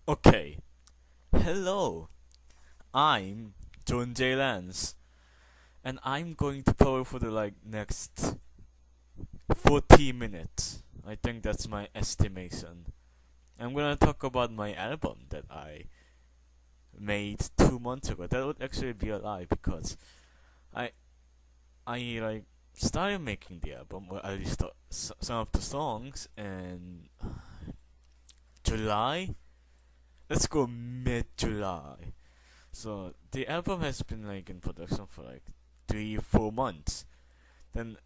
Okay, hello, I'm John J. Lance, and I'm going to power for the next 40 minutes. I think that's my estimation. I'm gonna talk about my album that I made 2 months ago. That would actually be a lie because I I started making the album, or at least some of the songs, in July. Let's go mid July. So the album has been in production for 3 4 months. Then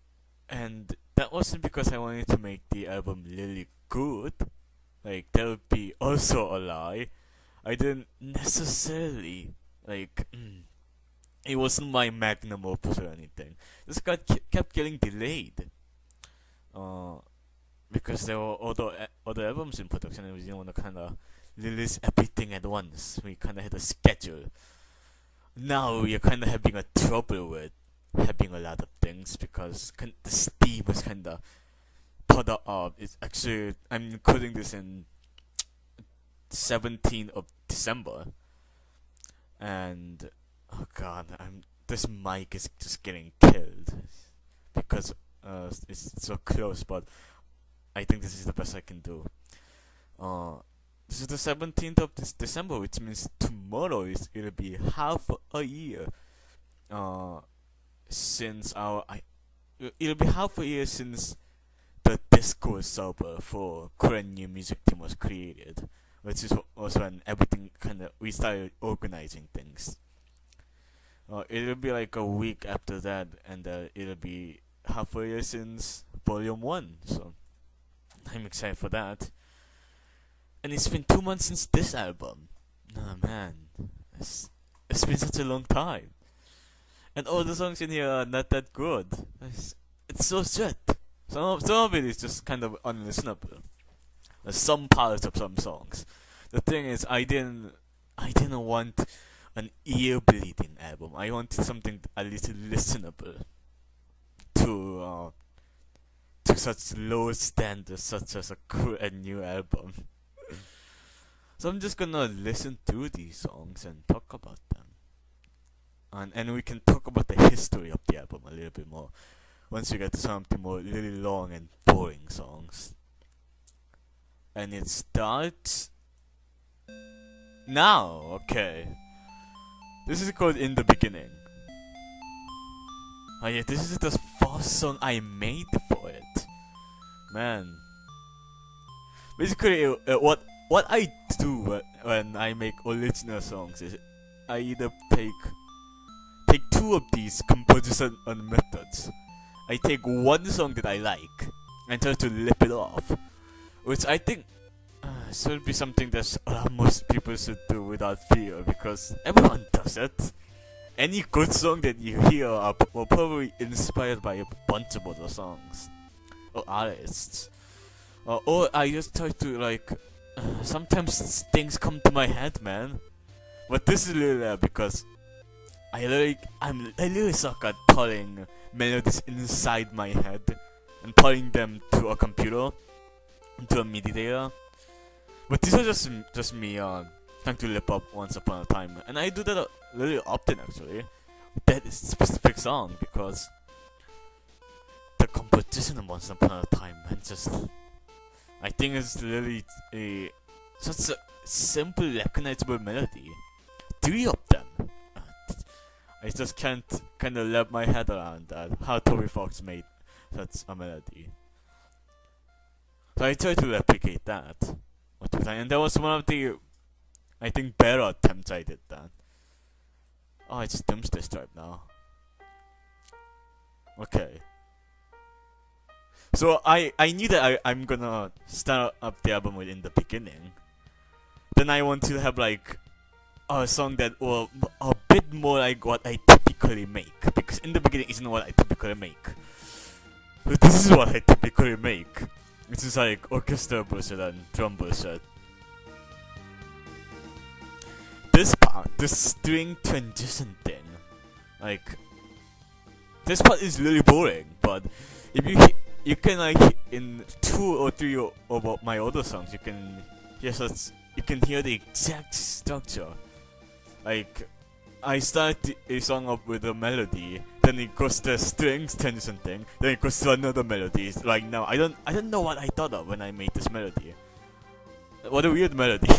and that wasn't because I wanted to make the album really good. That would be also a lie. I didn't necessarily it wasn't my magnum opus or anything. This kept getting delayed. Uh, because there were other albums in production, and we didn't want to kind of release everything at once. We kind of had a schedule. Now we are kind of having a trouble with having a lot of things because the steam was kind of put up. It's actually I'm recording this in 17th of December, and oh god, this mic is just getting killed because it's so close. But I think this is the best I can do. This is the 17th of this December, which means tomorrow it'll be half a year. Uh, since it'll be half a year since the Discord server for Korean New Music Team was created, which is also when everything we started organizing things. It'll be like a week after that, and it'll be half a year since Volume 1, so I'm excited for that. And it's been 2 months since this album. Oh man, it's been such a long time. And all the songs in here are not that good. It's so shit. Some of it is just kind of unlistenable. There's some parts of some songs. The thing is, I didn't want an ear bleeding album. I wanted something at least listenable to such low standards, such as a cool and new album. So I'm just gonna listen to these songs and talk about them. And we can talk about the history of the album a little bit more once we get to some of the more really long and boring songs. And it starts now, okay. This is called In the Beginning. Oh yeah, this is the first song I made for it. Man. Basically, what I do when I make original songs is I either take two of these composition methods. I take one song that I like and try to lip it off, which I think should be something that most people should do without fear, because everyone does it. Any good song that you hear were probably inspired by a bunch of other songs or artists. Or I just try to sometimes things come to my head, man. But this is really rare because I really suck at putting melodies inside my head and putting them to a computer, into a MIDI data. But these are just me trying to lip up Once Upon a Time, and I do that really often actually. That specific song, because the composition of Once Upon a Time, and just I think it's really such a simple, recognizable melody. 3 of them. I just can't kind of wrap my head around that, how Toby Fox made such a melody. So I tried to replicate that. And that was one of the, I think, better attempts I did that. Oh, it's Doomsday Stripe now. Okay. So I knew that I'm gonna start up the album with In the Beginning. Then I want to have a song that will a bit more like what I typically make, because In the Beginning isn't what I typically make. But this is what I typically make. It's just orchestra bullshit and drum bullshit. This part, the string transition thing, this part is really boring. But if you can in 2 or 3 of my other songs, you can hear such you can hear the exact structure. Like, I start a song up with a melody, then it goes to strings tension thing, then it goes to another melody. It's like now I don't know what I thought of when I made this melody. What a weird melody.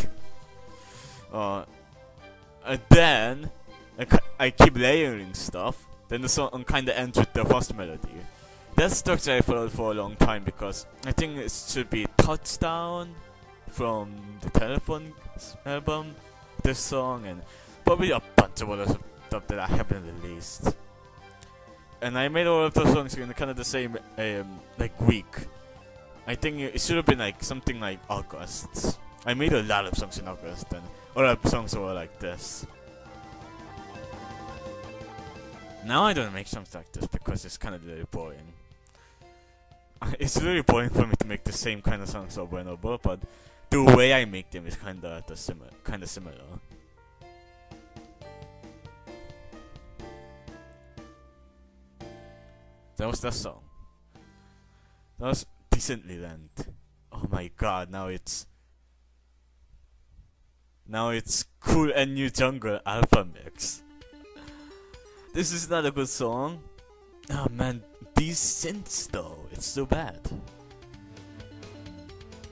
And then I keep layering stuff. Then the song kind of ends with the first melody. That structure I followed for a long time because I think it should be Touchdown from the Telephone album, this song, and probably a bunch of other stuff that I haven't released. And I made all of those songs in kind of the same like week. I think it should have been like something like August. I made a lot of songs in August, and all of the songs were like this. Now I don't make songs like this because it's kind of really boring. It's really boring for me to make the same kind of songs over and over, but the way I make them is kind of similar. That was that song. That was Decently Lent. Oh my god, now it's Cool and New Jungle Alpha Mix. This is not a good song. Oh man, these synths though, it's so bad.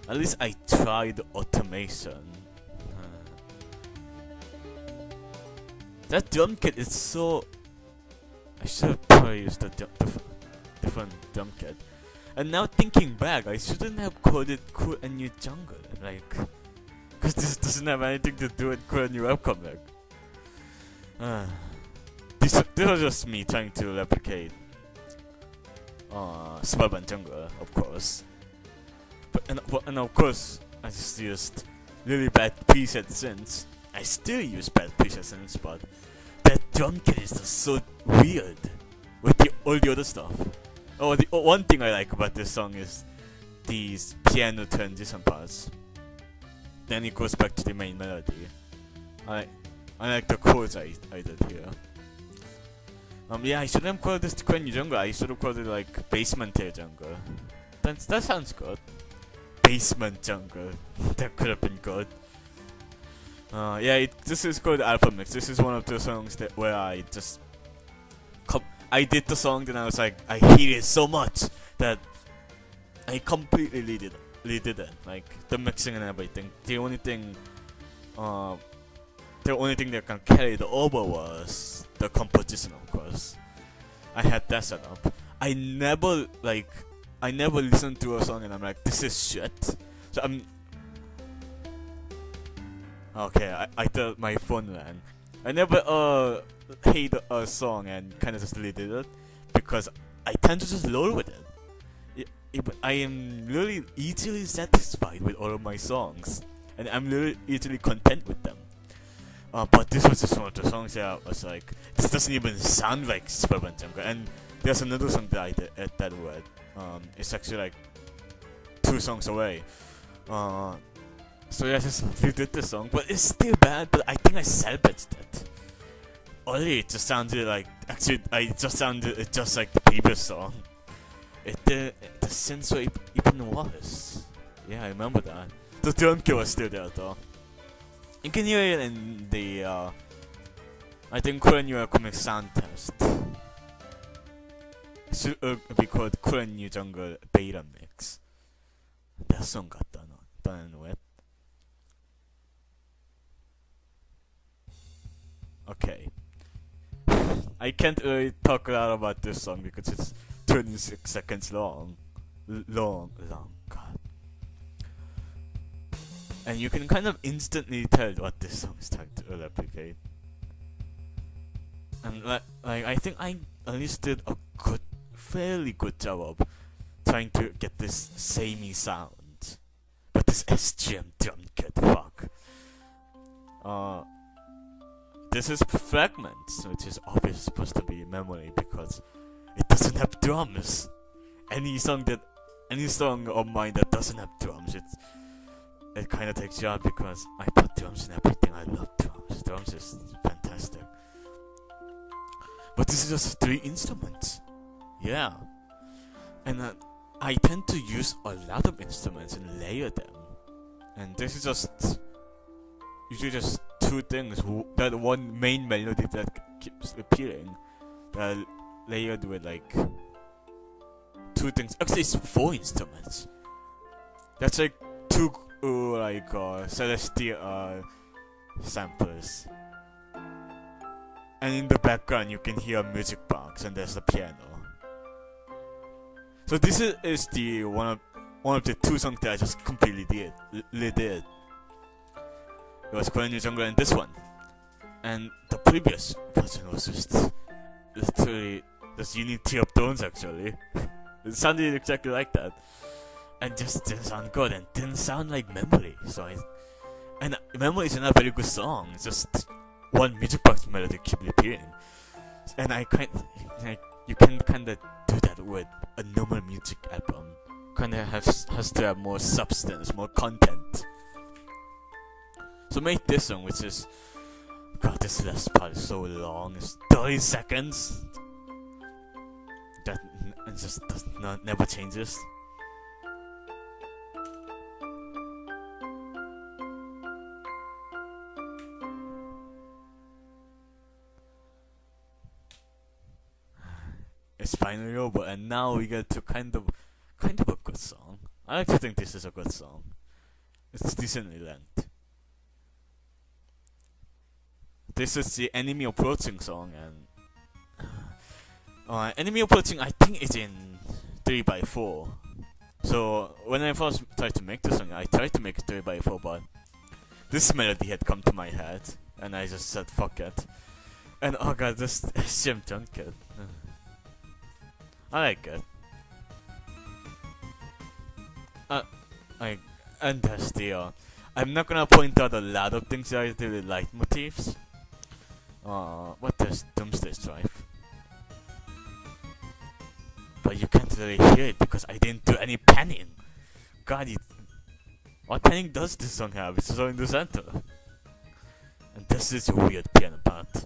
At least I tried automation. That drum kit is so... I should have probably used a different drum kit. And now thinking back, I shouldn't have called it Cool and New Jungle. Like, because this doesn't have anything to do with Cool and New Webcomic. This was just me trying to replicate Suburban Jungle, of course. And of course, I just used really bad preset synths. I still use bad preset synths, but that drum kit is just so weird with all the other stuff. Oh, the one thing I like about this song is these piano transition parts. Then it goes back to the main melody. I like the chords I did here. Yeah, I shouldn't have called this Cool and New Jungle. I should have called it like Basement Tail Jungle. That sounds good. Basement Jungle. That could have been good. Yeah, this is called Alpha Mix. This is one of the songs where I just I did the song, then I was like, I hate it so much that I completely redid it. Like the mixing and everything. The only thing that can carry the over was the composition, of course. I had that set up. I never listened to a song and I'm like, this is shit. So okay, I thought my phone rang. I never hate a song and kind of just redid it because I tend to just roll with it. I am really easily satisfied with all of my songs, and I'm really easily content with them. But this was just one of the songs that I was like, this doesn't even sound like Suburban Jungle. And there's another song that I did at that word. It's actually like 2 songs away. So yeah, I just redid the song, but it's still bad. But I think I salvaged it. Only it just sounded like it just like the previous song. The synths were even worse. Yeah, I remember that. The drum kit was still there though. You can hear it in the I think Cool and New Webcomic sound test. It should be called Cool and New Jungle Beta Mix. That song got done with. Okay. I can't really talk a lot about this song because it's 26 seconds long. Long, god. And you can kind of instantly tell what this song is trying to replicate. And like I think I at least did a fairly good job of trying to get this samey sound. But this SGM drum kit, fuck. This is Fragments, which is obviously supposed to be memory because it doesn't have drums. Any song of mine that doesn't have drums, it kind of takes you out because I put drums in everything. I love drums. Drums is fantastic. But this is just 3 instruments. Yeah. And I tend to use a lot of instruments and layer them. And this is just usually just two things. That one main melody that keeps repeating, layered with like two things. Actually, it's four instruments. That's like two celestial samples. And in the background, you can hear a music box, and there's the piano. So this is the one of the two songs that I just completely did. It was Korean Jungle and this one. And the previous version was just literally just Unity of Tones actually. It sounded exactly like that. And just didn't sound good and didn't sound like Memory. And Memory is not a very good song. It's just one music box melody keep repeating. And you can kinda do that with a normal music album. Kinda has to have more substance, more content. So make this one, which is, God, this last part is so long. It's 30 seconds. That never changes. It's finally over, and now we get to kind of a good song. I like to think this is a good song. It's decently length. This is the Enemy Approaching song, and Enemy Approaching I think is in 3x4. So when I first tried to make this song, I tried to make it 3x4, but this melody had come to my head, and I just said fuck it. And oh god, this Jim Junket. I like it. And that's the I'm not gonna point out a lot of things that I do with leitmotifs. What is Doomsday Strife? But you can't really hear it because I didn't do any panning. God, what panning does this song have? It's so in the center. And this is a weird piano part.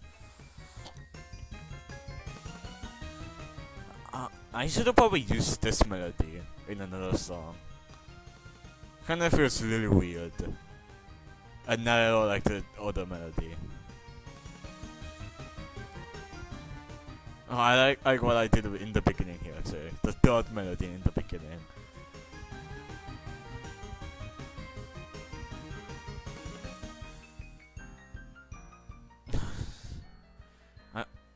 I should have probably used this melody in another song. Kinda feels really weird. And not at all like the other melody. Oh, I like what I did in the beginning here, actually. The third melody in the beginning.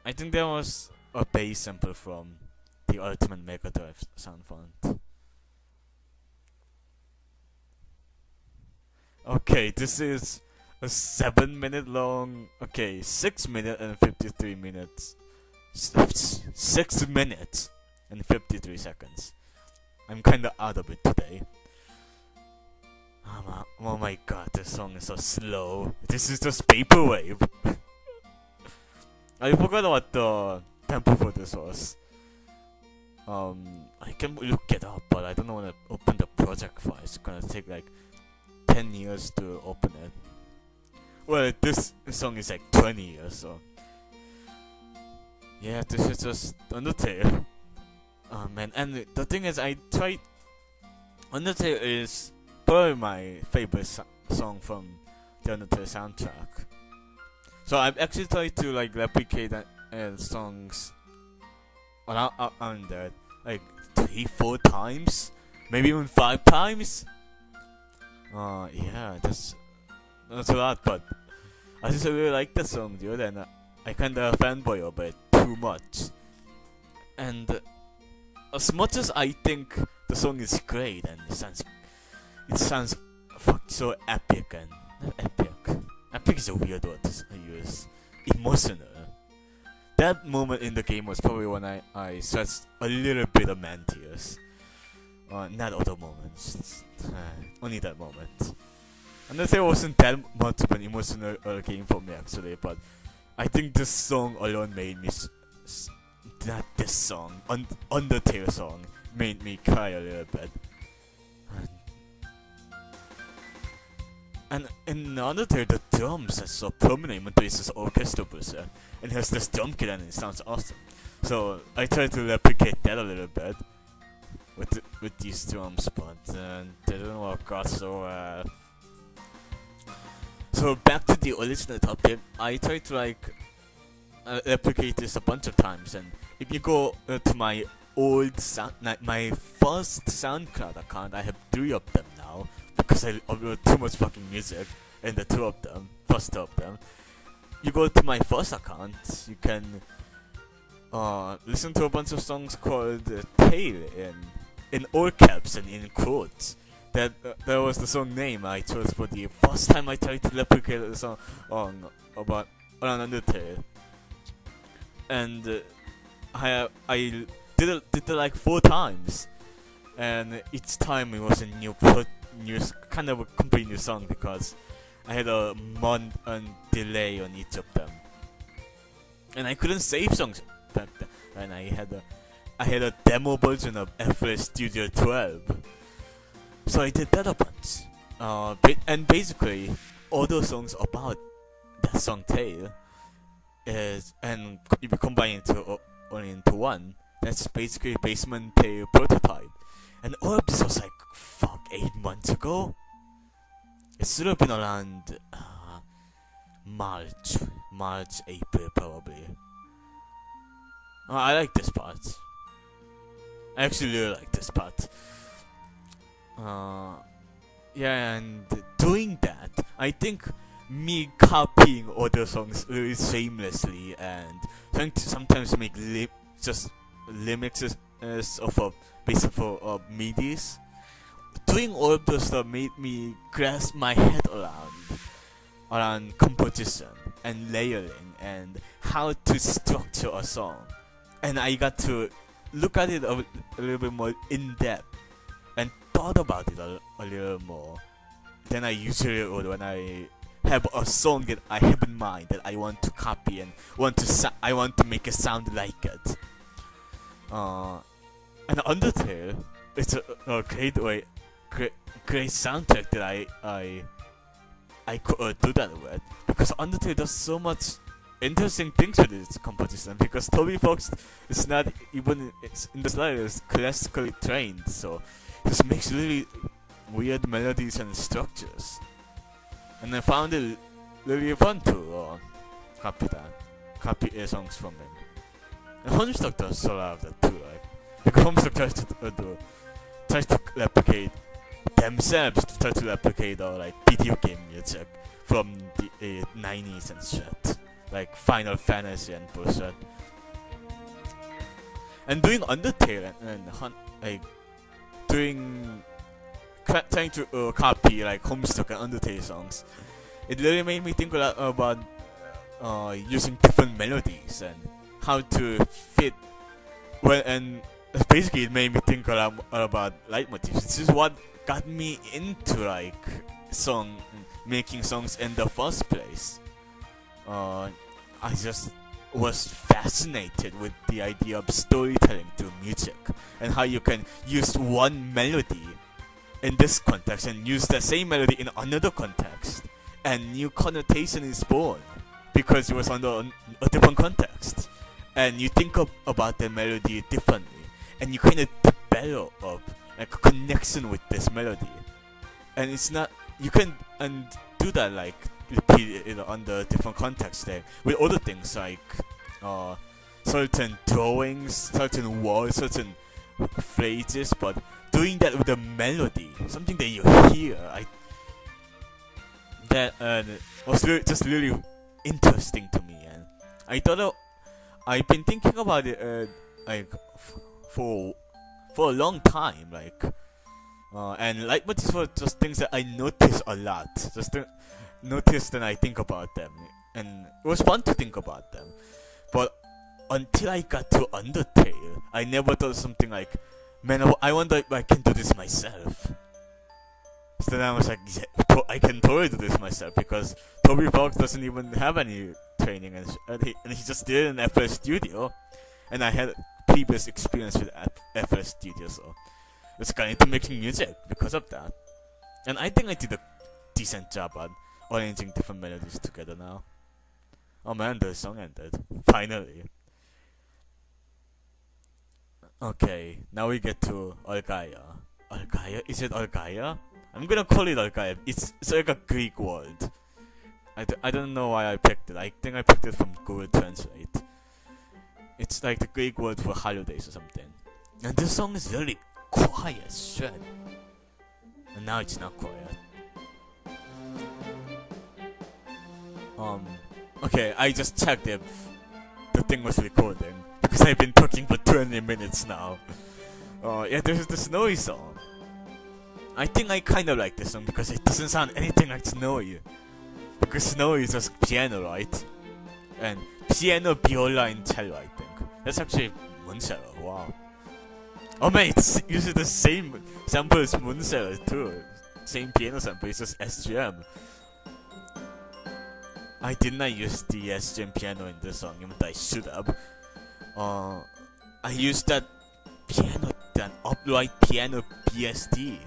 I think there was a bass sample from the Ultimate Mega Drive sound font. Okay, this is a 7-minute long. Okay, 6 minutes and 53 minutes. 6 minutes and 53 seconds. I'm kinda out of it today. Oh my god, this song is so slow. This is just Vaporwave. I forgot what the tempo for this was. I can look it up, but I don't know when to open the project file. It's gonna take like 10 years to open it. Well, this song is like 20 years, so. Yeah, this is just Undertale. Oh man, and the thing is, I tried. Undertale is probably my favorite song from the Undertale soundtrack. So I've actually tried to like replicate that songs around that like 3-4 times, maybe even 5 times. Yeah, that's a lot, but I just really like the song, dude, and I kinda fanboy of it too much. And as much as I think the song is great and it sounds so epic and not epic. Epic is a weird word to use. Emotional. That moment in the game was probably when I stretched a little bit of man tears. Not other moments. Only that moment. Undertale wasn't that much of an emotional game for me actually, but I think this song alone made me not this song, Undertale song made me cry a little bit. And in Undertale, the drums are so prominent, even though it's just orchestral version, and it has this drum kit and it sounds awesome. So I tried to replicate that a little bit with these drums, but they didn't work out so well. So back to the original topic, I tried to replicate this a bunch of times, and if you go to my old my first SoundCloud account, I have 3 of them now because I upload too much fucking music in the first two of them. You go to my first account, you can listen to a bunch of songs called Tale in all caps and in quotes. That was the song name I chose for the first time I tried to replicate a song on Undertale. And I did it like 4 times, and each time it was a new kind of a complete new song because I had a month delay on each of them, and I couldn't save songs back then. And I had a demo version of FL Studio 12, so I did that a bunch. And basically, all those songs about that song Tale and if you combine it only into one, that's basically Basement Tale Prototype. And all of this was like 8 months ago. It should have been around March, April probably. I like this part. I actually really like this part. Yeah, and doing that, I think me copying other songs really shamelessly and trying to sometimes make just remixes of a basis of MIDIs. Doing all of those stuff made me grasp my head around composition and layering and how to structure a song, and I got to look at it a little bit more in depth and thought about it a little more than I usually would when I have a song that I have in mind that I want to copy and I want to make it sound like it. And Undertale, it's a great soundtrack that I could do that with, because Undertale does so much interesting things with its composition, because Toby Fox is not even in the slightest classically trained, so it just makes really weird melodies and structures. And I found it really fun to copy songs from him. And Homestuck does a lot of that too, like, because Homestuck tries to replicate themselves, to try to replicate like video game music from the 90s and shit, like Final Fantasy and bullshit. And doing Undertale and trying to copy like Homestuck and Undertale songs, it really made me think a lot about using different melodies and how to fit and basically it made me think a lot about leitmotifs. This is what got me into like making songs in the first place. I just was fascinated with the idea of storytelling through music and how you can use one melody in this context and use the same melody in another context, and new connotation is born because it was under a different context, and you think about the melody differently, and you kind of develop like a connection with this melody. And it's not, you can and do that like repeat it under different contexts there with other things like certain drawings, certain words, certain phrases, but doing that with a melody, something that you hear, that was just really interesting to me. And I thought I've been thinking about it like for a long time, like and leitmotifs were just things that I notice a lot, just notice and I think about them, and it was fun to think about them. But until I got to Undertale, I never thought something like, man, I wonder if I can do this myself. So then I was like, yeah, I can totally do this myself, because Toby Fox doesn't even have any training, and he just did it in FL Studio, and I had previous experience with FL Studio, so it's got into making music because of that. And I think I did a decent job at arranging different melodies together now. Oh man, the song ended. Finally. Okay, now we get to Olgaia. Olgaia? Is it Olgaia? I'm gonna call it Olgaia. It's like a Greek word. I don't know why I picked it. I think I picked it from Google Translate. It's like the Greek word for holidays or something. And this song is really quiet as shit. And now it's not quiet. Okay, I just checked if the thing was recording because I've been talking for 20 minutes now. Yeah, there's the Snowy song. I think I kind of like this song because it doesn't sound anything like Snowy. Because Snowy is just piano, right? And piano, viola, and cello, I think. That's actually Mooncello, wow. Oh man, it's uses the same sample as Mooncello too. Same piano sample, it's just SGM. I did not use the SGM piano in this song, even though I should have. I used that piano, that upright piano BSD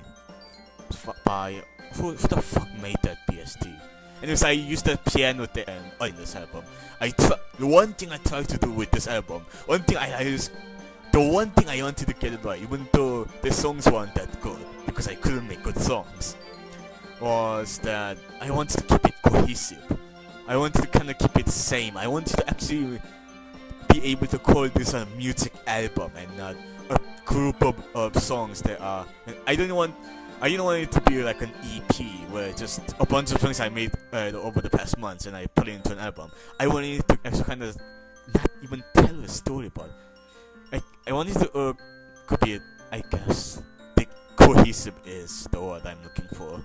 by who the fuck made that BSD? Anyways, I used that piano there in this album. The one thing I tried to do with this album, the one thing I wanted to get it right, even though the songs weren't that good because I couldn't make good songs, was that I wanted to keep it cohesive. I wanted to kind of keep it same. I wanted to actually be able to call this a music album and not a group of songs that are. I didn't want it to be like an EP where just a bunch of songs I made over the past months and I put it into an album. I wanted it to actually kind of not even tell a story, but I wanted to could be, I guess, the cohesive is the word I'm looking for.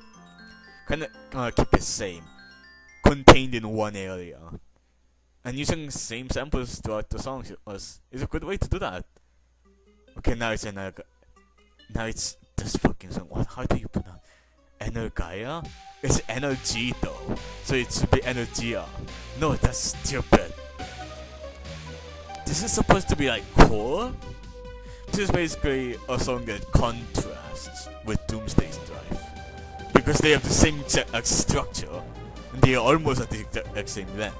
Kind of keep it same, contained in one area, and using the same samples throughout the songs is a good way to do that. Okay, now it's this fucking song. What? How do you pronounce? Energia? It's energy though, so it should be Energia. No, that's stupid. This is supposed to be like core. This is basically a song that contrasts with Doomsday's Drive because they have the same structure and they are almost at the exact same length.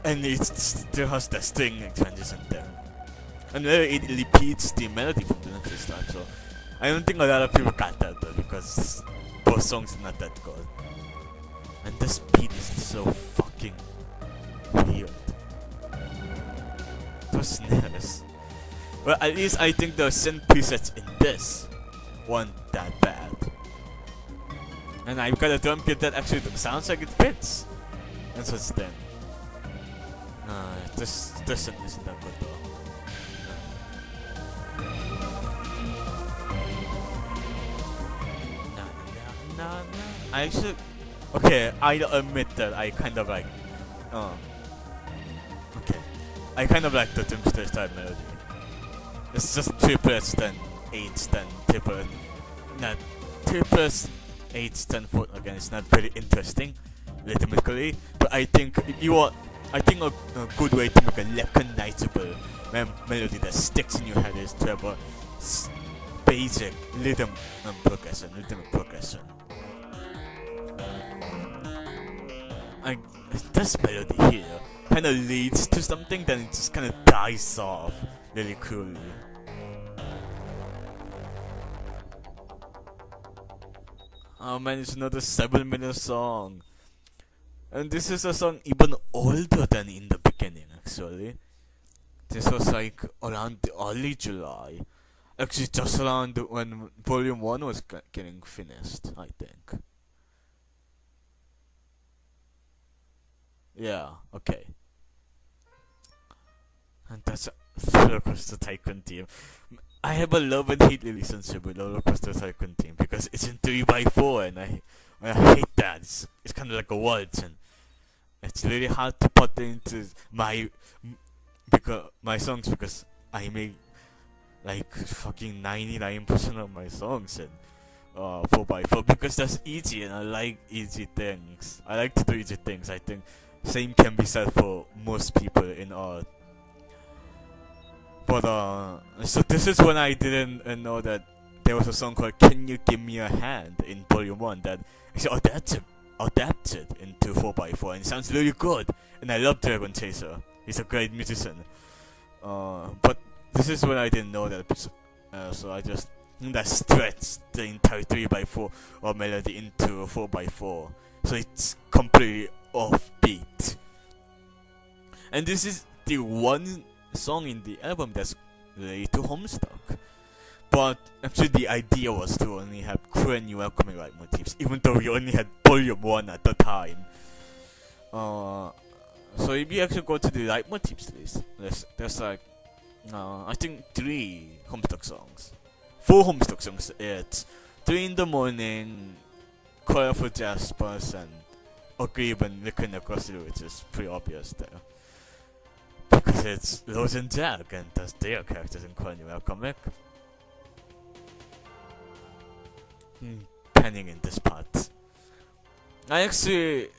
And it still has the string transition there. And it repeats the melody from Doomsday's Drive, so I don't think a lot of people got that though because both songs are not that good. And this beat is so fucking weird. Those snares. Well, at least I think the synth presets in this weren't that bad. And I've got a drum kit that actually sounds like it fits. And so it's then. This synth isn't that good though. I actually, okay, I'll admit that I kind of like, okay, I kind of like the Doomsday style melody. It's just triplets then 8s then triplets, not triplets 8s then 4. Again, it's not very interesting rhythmically, but I think a good way to make a recognizable melody that sticks in your head is to have a basic rhythmic progression. This melody here kind of leads to something, then it just kind of dies off really coolly. Oh man, it's another 7-minute song. And this is a song even older than in the beginning, actually. This was like around early July. Actually, just around when Volume 1 was getting finished, I think. Yeah, okay. And that's Roller Coaster Tycoon Team. I have a love and hate relationship with Roller Coaster Tycoon Team because it's in 3x4 and I hate that. It's kind of like a waltz and it's really hard to put into my songs because I make like fucking 99% of my songs in 4x4 because that's easy and I like easy things. I like to do easy things. I think same can be said for most people in art. But so this is when I didn't know that there was a song called "Can You Give Me a Hand" in Volume 1 that actually adapted into 4x4 and it sounds really good. And I love Dragon Chaser. He's a great musician. But this is when I didn't know that, so I just that stretch the entire 3x4 or melody into a 4x4. So it's completely offbeat. And this is the one song in the album that's related to Homestuck. But actually the idea was to only have Cool and You Welcoming leitmotifs, even though we only had Volume 1 at the time. So if you actually go to the leitmotifs list, there's like, I think 3 Homestuck songs. 4 Homestuck songs. It's 3 in the Morning, Colorful Jaspers, and Agreeb and Liquid Necrosity, which is pretty obvious there. Because it's Rose and Jack, and that's their characters in Cool and You Welcoming. Penning in this part. I actually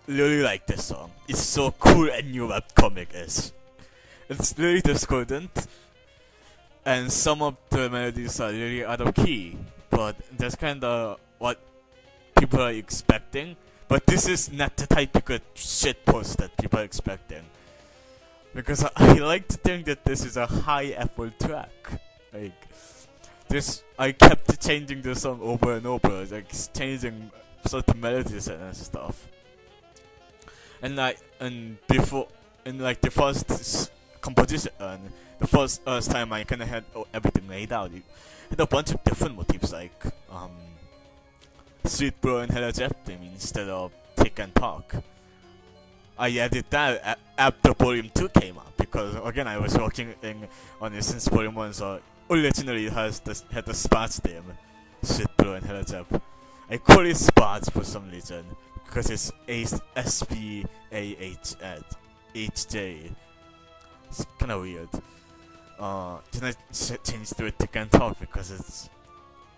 really like this song. It's so cool and new webcomic is. It's really discordant, and some of the melodies are really out of key, but that's kinda what people are expecting. But this is not the typical shitpost that people are expecting. Because I like to think that this is a high effort track. Like, I kept changing the song over and over, like changing certain melodies and stuff. And before, in like the first composition, the first time I kind of had everything laid out, it had a bunch of different motifs, like Sweet Bro and Hello Jeff theme instead of Tick and Talk. I added that after Volume 2 came out, because again I was working on it since Volume 1, so originally it had the Spots theme, Sweet Bro and Hello Jeff. I call it Spots for some reason, because it's SPAHJ. It's kinda weird. Then I changed to a Tick and Talk because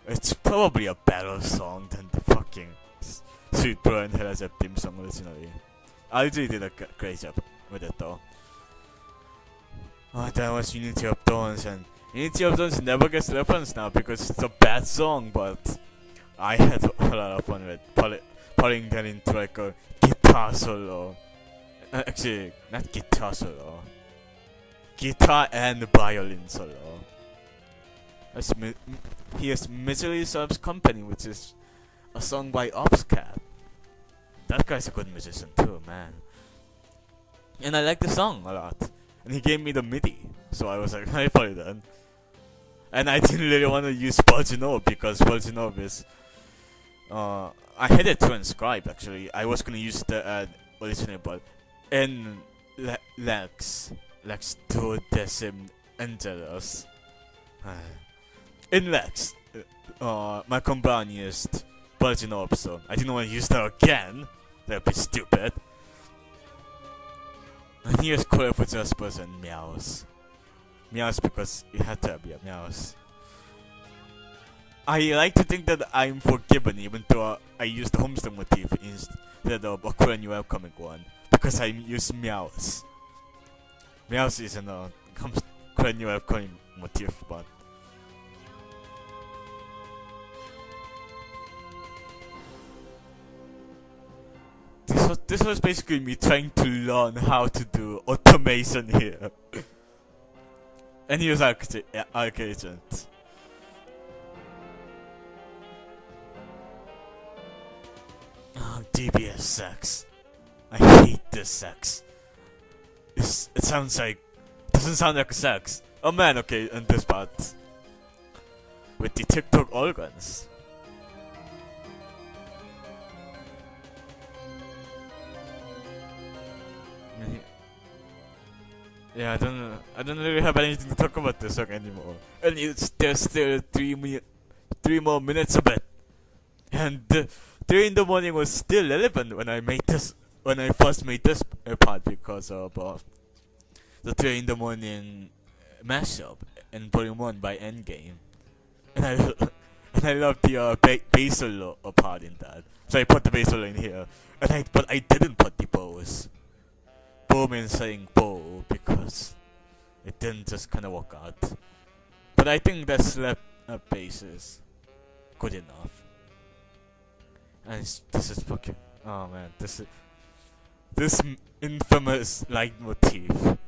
it's probably a better song than the fucking Sweet Bro and Hello Jeff theme song originally. RJ did a great job with it though. That was Unity of Dawns, and Unity of Dawns never gets referenced now because it's a bad song, but I had a lot of fun with putting that into like a guitar solo. Actually, not guitar solo. Guitar and violin solo. Here's Misery Serves Company, which is a song by Opscat. That guy's a good musician too, man. And I like the song a lot. And he gave me the MIDI, so I was like, I play that. And I didn't really want to use Virginov because Virginov is... I had it transcribed actually. I was gonna use the original, but in Lex Duodecim Angelus. In Lex, Malcolm Brown used Virginov, so I didn't want to use that again. That'd be stupid. And here's Colorful Jaspers and Meows. Meows because it had to be a Meows. I like to think that I'm forgiven even though I used the Homestuck motif instead of a Cool and You Welcoming one, because I used Meows. Meows isn't a Cool and You Welcoming motif, but this was basically me trying to learn how to do automation here. And he was Arc Agent. Oh, DBS sex. I hate this sex. It sounds like... doesn't sound like sex. Oh man, okay, and this part. With the TikTok organs. Yeah, I don't really have anything to talk about this song anymore. And there's still 3 more minutes of it. And 3 in the Morning was still relevant when I first made this part because of the 3 in the Morning mashup in Volume 1 by Endgame. And I love the bass solo part in that. So I put the bass solo in here. But I didn't put the bows. Bowman saying bow because it didn't just kind of work out. But I think that slap bass is good enough. And this is fucking... oh man, this infamous leitmotif.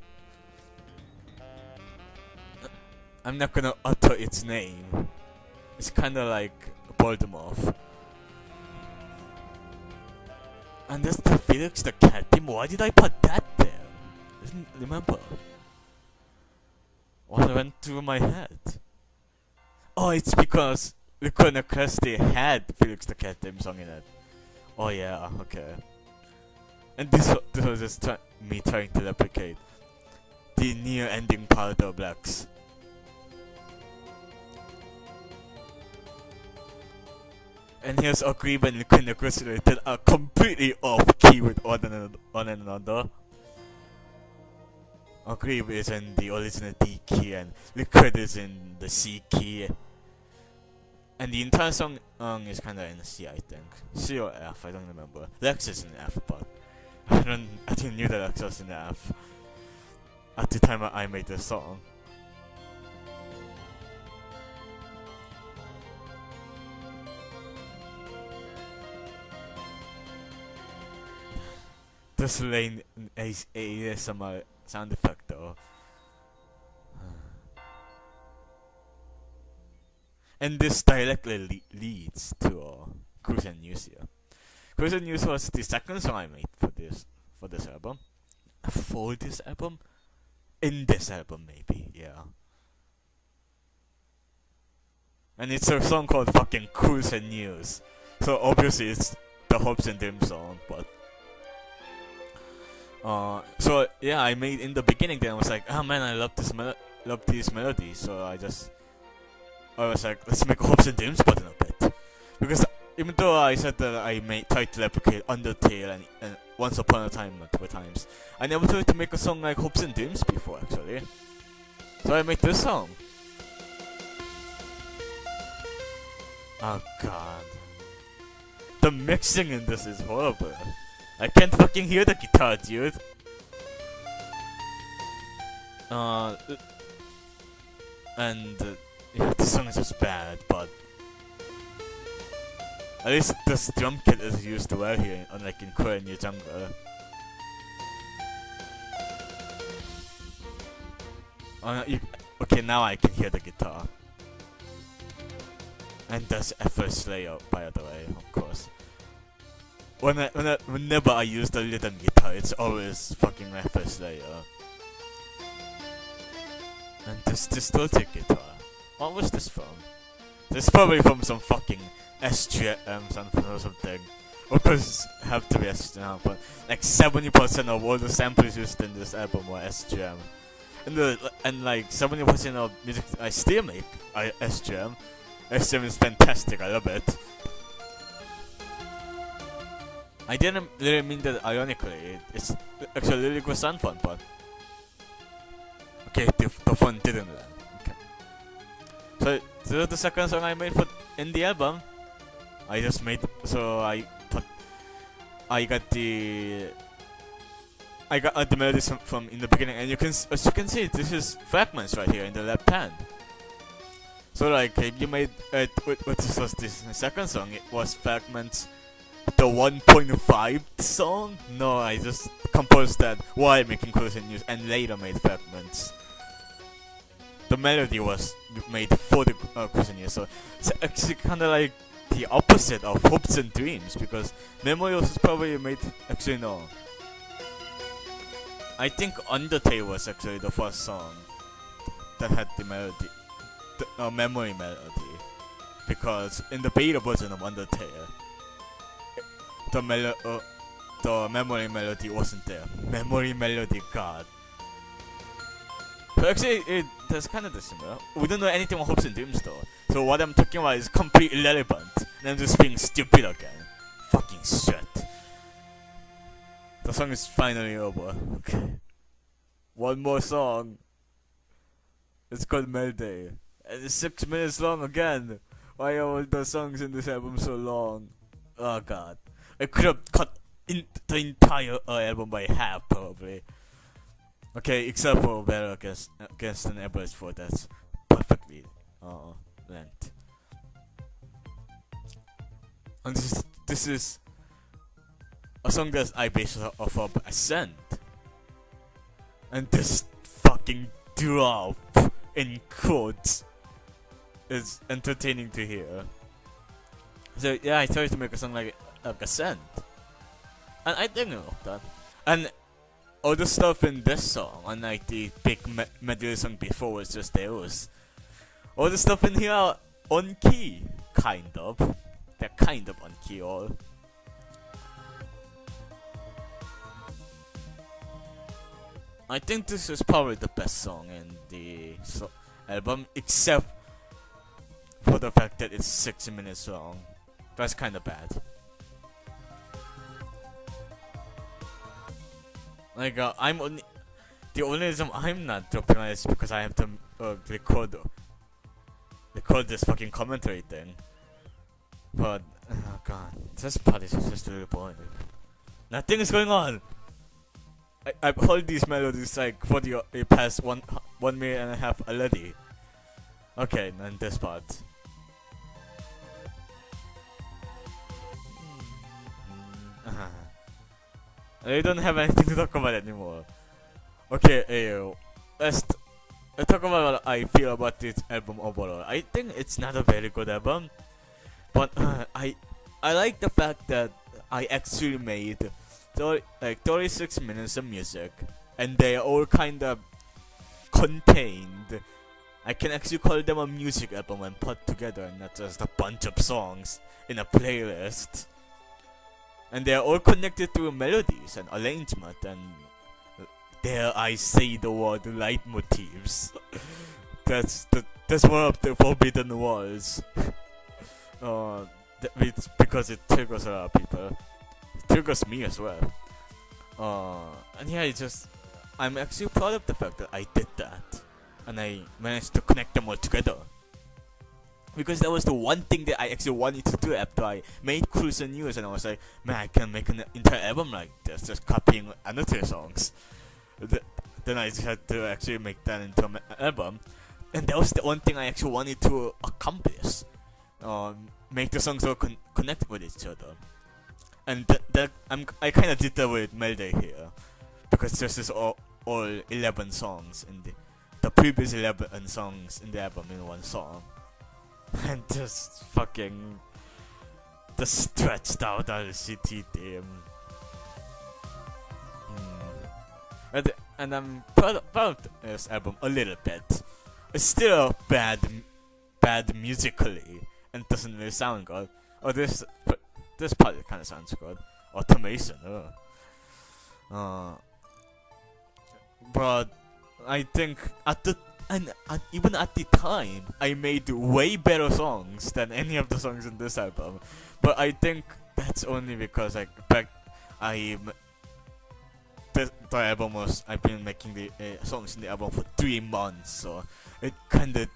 I'm not gonna utter its name it's kind of like Voldemort. And that's the Felix the Cat theme. Why did I put that there? I didn't remember. What went through my head? Oh, it's because Lacuna Crusty had Felix the Cat theme song in it. Oh yeah, okay. And this was just me trying to replicate the near ending part of Blacks. And here's Ogrieve and Lacuna Crusty that are completely off key with one another. Ogrieve is in the original D key and Liquid is in the C key. And the entire song is kinda in C, I think. C or F, I don't remember. Lex is in F, but I didn't knew that Lex was in F at the time I made this song. This lane is ASMR sound effect though. And this directly leads to Cruise and News here. Cruise and News was the second song I made for this album. For this album? In this album maybe, yeah. And it's a song called fucking Cruise and News. So obviously it's the Hopes and Dreams song, but so yeah, I made in the beginning. Then I was like, oh man, I love these melodies. So I was like, let's make a Hopes and Dreams button of it. Because even though I said that I tried to replicate Undertale and Once Upon a Time multiple times, I never tried to make a song like Hopes and Dreams before actually. So I made this song. Oh god, the mixing in this is horrible. I can't fucking hear the guitar, dude. Yeah, this song is just bad, but at least this drum kit is used well here, unlike in Korean New Jungle. Okay, now I can hear the guitar. And that's FS layout, by the way, of course. Whenever I use the rhythm guitar, it's always fucking FS layer. And this distorted guitar. What was this from? This is probably from some fucking SGM something or something. Of course, have to be SGM, but like 70% of all the samples used in this album were SGM. And like 70% of music I still make SGM. SGM is fantastic, I love it. I didn't really mean that ironically. It's actually really good sound fun, but okay, the fun didn't land. Okay. So this is the second song I made in the album. I got the melodies from in the beginning, and as you can see, this is fragments right here in the left hand. So like, if you made what was this second song? It was fragments. The 1.5 song? No, I just composed that while making Cruise and News and later made fragments. The melody was made for the Cruise and News, so it's actually kinda like the opposite of Hopes and Dreams, because Memories was probably made. Actually, no. I think Undertale was actually the first song that had the melody, the memory melody, because in the beta version of Undertale, the memory melody wasn't there. Memory melody, god. So actually, that's kind of similar. We don't know anything about Hopes and Dreams though. So what I'm talking about is completely irrelevant. And I'm just being stupid again. Fucking shit. The song is finally over. Okay. One more song. It's called Melody. And it's 6 minutes long again. Why are all the songs in this album so long? Oh god. I could have cut the entire album by half, probably. Okay, except for Battle Against an Everest 4, that's perfectly length. And this is a song that I based off of Ascent. And this fucking drop in quotes is entertaining to hear. So yeah, I tried to make a song like Ascent, and I didn't know that. And all the stuff in this song, unlike the big medley song before, was just theirs. All the stuff in here are on key, kind of. They're kind of on key, all. I think this is probably the best song in the album, except for the fact that it's 60 minutes long. That's kind of bad. Like, the only reason I'm not dropping on it is because I have to record this fucking commentary thing. But, oh god, this part is just really boring. Nothing is going on! I've heard these melodies like for the past 1 minute and a half already. Okay, and this part. I don't have anything to talk about anymore. Okay, let's talk about what I feel about this album overall. I think it's not a very good album, but I like the fact that I actually made 36 minutes of music, and they are all kind of contained. I can actually call them a music album when put together, and not just a bunch of songs in a playlist. And they are all connected through melodies and arrangement, and dare I say the word leitmotifs. that's one of the forbidden words. It's because it triggers a lot of people. It triggers me as well. And yeah, I'm actually proud of the fact that I did that, and I managed to connect them all together. Because that was the one thing that I actually wanted to do after I made Cruise and News, and I was like, man, I can make an entire album like this, just copying another songs. Then I just had to actually make that into an album, and that was the one thing I actually wanted to accomplish. Make the songs all connect with each other. And I kind of did that with Melody here, because this is all 11 songs in the previous 11 songs in the album in one song. And just fucking the stretched out RCT theme. And I'm proud of this album a little bit. It's still bad musically and doesn't really sound good. Oh, this part kind of sounds good. Automation. But I think even at the time, I made way better songs than any of the songs in this album. But I think that's only because I've been making the songs in the album for 3 months, so it kind of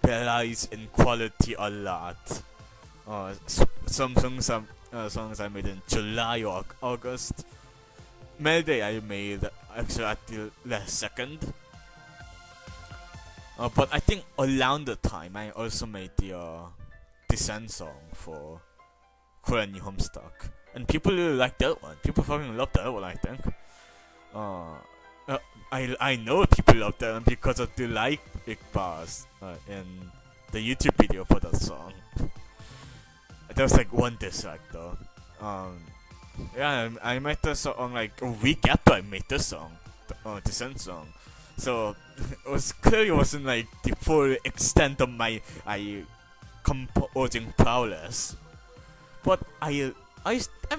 varies in quality a lot. Some songs I made in July or August. Melody I made actually at the last second. But I think around the time I also made the Descent song for Korean New Homestuck, and people really like that one. People fucking love that one, I think. I know people love that one because of the like bars in the YouTube video for that song. There was like one dislike though. Yeah, I made the song like a week after I made this song, the Descent song. So it clearly wasn't like the full extent of my composing prowess, but I'm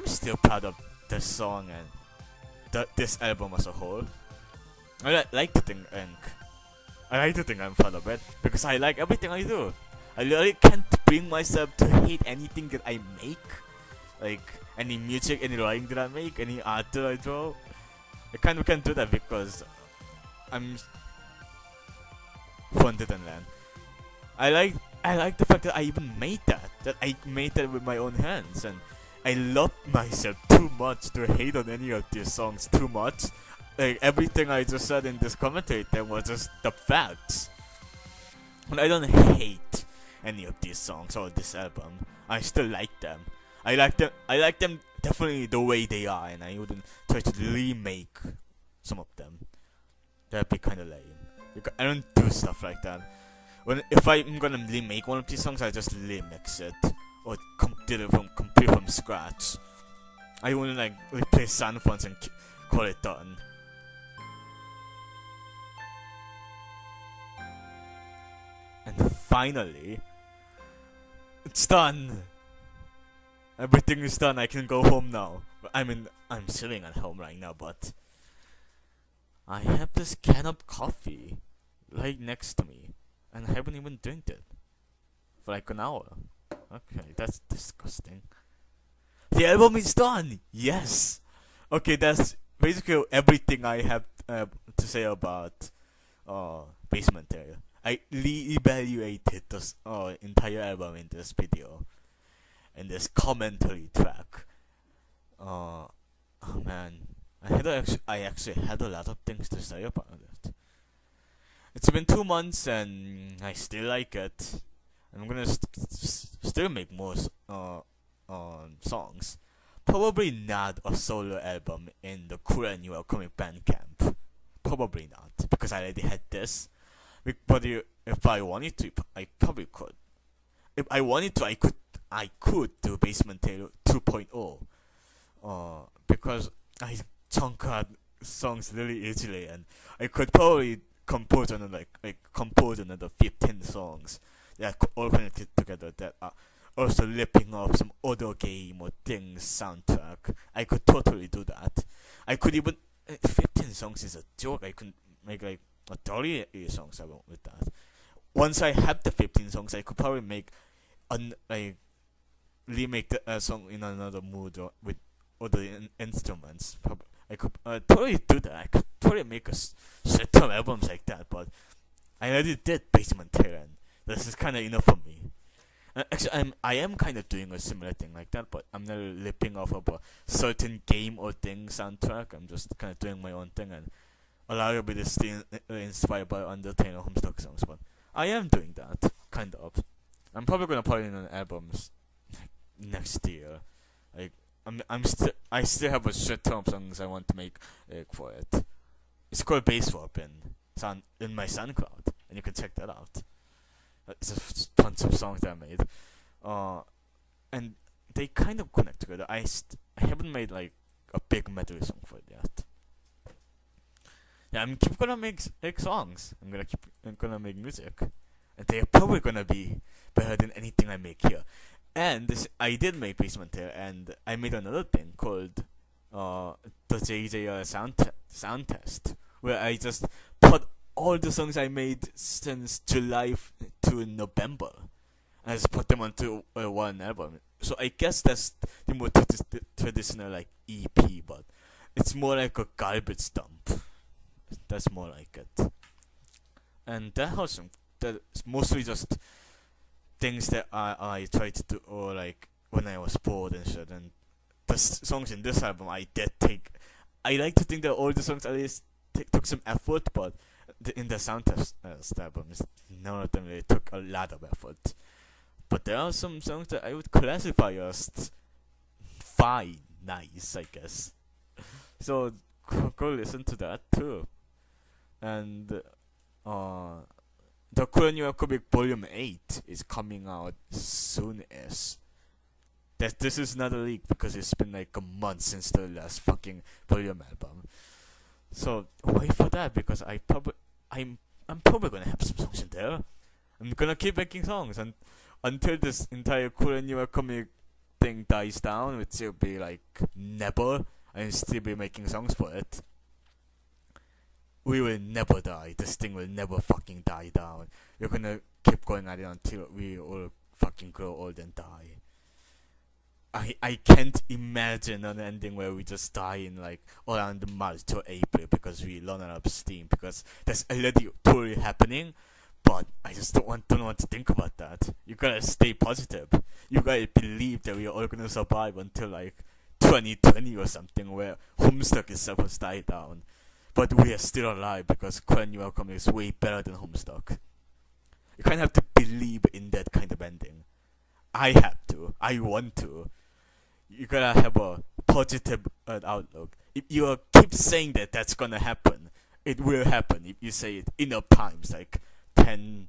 still proud of this song and this album as a whole. I like to think I'm proud of it because I like everything I do. I really can't bring myself to hate anything that I make, like any music, any writing that I make, any art that I draw. I kind of can't do that because I'm funded and land. I like the fact that I even made that I made that with my own hands, and I love myself too much to hate on any of these songs too much. Like everything I just said in this commentary then was just the facts. And I don't hate any of these songs or this album. I still like them. I like them definitely the way they are, and I wouldn't try to remake some of them. That'd be kind of lame. Because I don't do stuff like that. when if I'm gonna remake one of these songs, I just remix it or did it from complete from scratch. I wouldn't like replace sound fonts and call it done. And finally, it's done. Everything is done. I can go home now. I'm sitting at home right now, but I have this can of coffee right next to me, and I haven't even drank it for like an hour. Okay, that's disgusting. The album is done. Yes. Okay, that's basically everything I have to say about Basement Tale. I re-evaluated this entire album in this video, in this commentary track. Oh man, I actually had a lot of things to say about it. It's been 2 months and I still like it. I'm gonna still make more songs. Probably not a solo album in the Kura New Comic Bandcamp. Probably not, because I already had this. But if I wanted to, I probably could. If I wanted to, I could do Basement Tale 2.0. Because I chunk out songs really easily, and I could probably compose another 15 songs that all connected together that are also ripping off some other game or things soundtrack. I could totally do that. I could even 15 songs is a joke. I could make like a 30 songs album with that. Once I have the 15 songs, I could probably make remake the song in another mood or with other instruments. I could totally do that. I could totally make a set of albums like that. But I already did Basement Tale, and this is kind of enough for me. Actually, I am kind of doing a similar thing like that, but I'm not ripping off of a certain game or thing soundtrack. I'm just kind of doing my own thing, and a lot of it is still inspired by Undertale and Homestuck songs. But I am doing that, kind of. I'm probably gonna put it in an album next year. Like I still have a shit ton of songs I want to make for it. It's called Bass Warp in my SoundCloud, and you can check that out. It's tons of songs that I made, and they kind of connect together. I haven't made like a big medley song for it yet. Yeah, I'm keep gonna make songs. I'm gonna make music, and they're probably gonna be better than anything I make here. And I did make Basement Tale, and I made another thing called the JJR sound test, where I just put all the songs I made since July to November, and I just put them onto one album. So I guess that's the more traditional like EP, but it's more like a garbage dump. That's more like it. And that's mostly just things that I tried to do, or like when I was bored and shit. And the songs in this album, I like to think that all the songs at least took some effort, but in the sound test albums, none of them really took a lot of effort. But there are some songs that I would classify as fine, nice, I guess. So go listen to that too. And the Kura New Comic Volume 8 is coming out soon-ish. This is not a leak because it's been like a month since the last fucking volume album. So wait for that, because I'm probably gonna have some songs in there. I'm gonna keep making songs until this entire Kura New Comic thing dies down, which will be like never. I'll still be making songs for it. We will never die. This thing will never fucking die down. We're gonna keep going at it until we all fucking grow old and die. I can't imagine an ending where we just die in like around March or April because we run out of steam, because that's already totally happening. But I just don't want to think about that. You gotta stay positive. You gotta believe that we are all gonna survive until like 2020 or something, where Homestuck is supposed to die down. But we are still alive because Kura New Comic is way better than Homestuck. You kind of have to believe in that kind of ending. I have to. I want to. You gotta have a positive outlook. If you keep saying that that's gonna happen, it will happen. If you say it enough times, like 10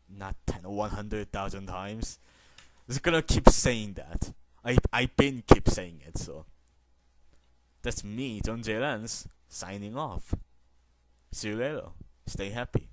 not 10 or 100,000 times. Just gonna keep saying that. I been keep saying it, so that's me, John J. Lance, signing off. See you later. Stay happy.